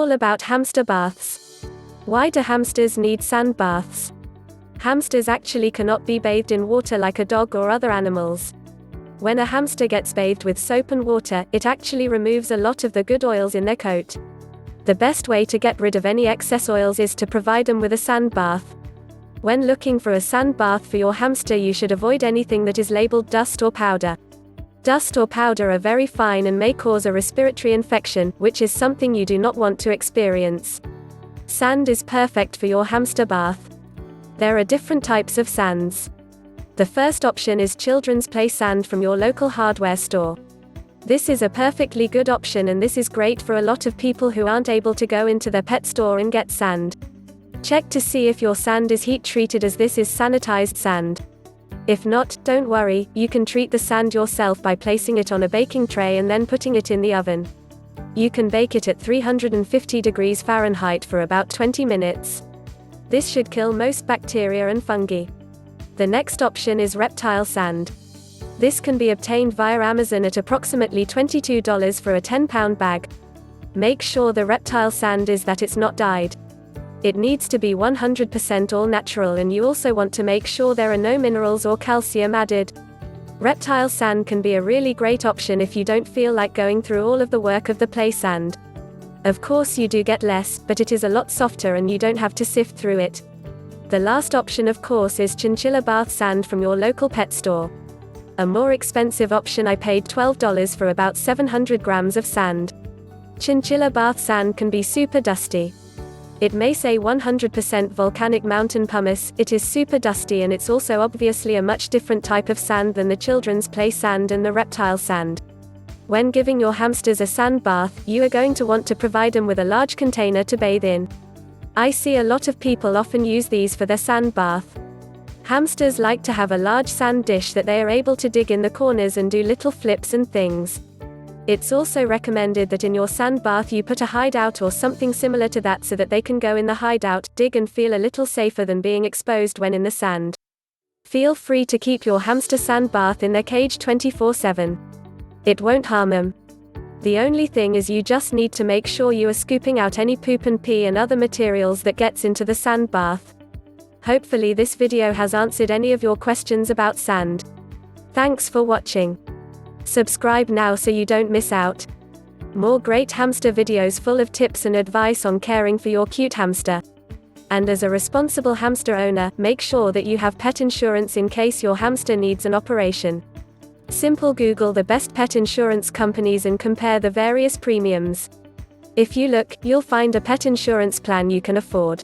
all about hamster baths. Why do hamsters need sand baths? Hamsters actually cannot be bathed in water like a dog or other animals. When a hamster gets bathed with soap and water, it actually removes a lot of the good oils in their coat. The best way to get rid of any excess oils is to provide them with a sand bath. When looking for a sand bath for your hamster, you should avoid anything that is labeled dust or powder. Dust or powder are very fine and may cause a respiratory infection, which is something you do not want to experience. Sand is perfect for your hamster bath. There are different types of sands. The first option is children's play sand from your local hardware store. This is a perfectly good option, and this is great for a lot of people who aren't able to go into their pet store and get sand. Check to see if your sand is heat treated, as this is sanitized sand. If not, don't worry, you can treat the sand yourself by placing it on a baking tray and then putting it in the oven. You can bake it at 350 degrees Fahrenheit for about 20 minutes. This should kill most bacteria and fungi. The next option is reptile sand. This can be obtained via Amazon at approximately $22 for a 10-pound bag. Make sure the reptile sand is that it's not dyed. It needs to be 100% all natural, and you also want to make sure there are no minerals or calcium added. Reptile sand can be a really great option if you don't feel like going through all of the work of the play sand. Of course you do get less, but it is a lot softer and you don't have to sift through it. The last option, of course, is Chinchilla bath sand from your local pet store. A more expensive option, I paid $12 for about 700 grams of sand. Chinchilla bath sand can be super dusty. It may say 100% volcanic mountain pumice, it is super dusty, and it's also obviously a much different type of sand than the children's play sand and the reptile sand. When giving your hamsters a sand bath, you are going to want to provide them with a large container to bathe in. I see a lot of people often use these for their sand bath. Hamsters like to have a large sand dish that they are able to dig in the corners and do little flips and things. It's also recommended that in your sand bath you put a hideout or something similar to that, so that they can go in the hideout, dig, and feel a little safer than being exposed when in the sand. Feel free to keep your hamster sand bath in their cage 24/7. It won't harm them. The only thing is, you just need to make sure you are scooping out any poop and pee and other materials that gets into the sand bath. Hopefully this video has answered any of your questions about sand. Thanks for watching. Subscribe now so you don't miss out. More great hamster videos full of tips and advice on caring for your cute hamster. And as a responsible hamster owner, make sure that you have pet insurance in case your hamster needs an operation. Simple Google the best pet insurance companies and compare the various premiums. If you look, you'll find a pet insurance plan you can afford.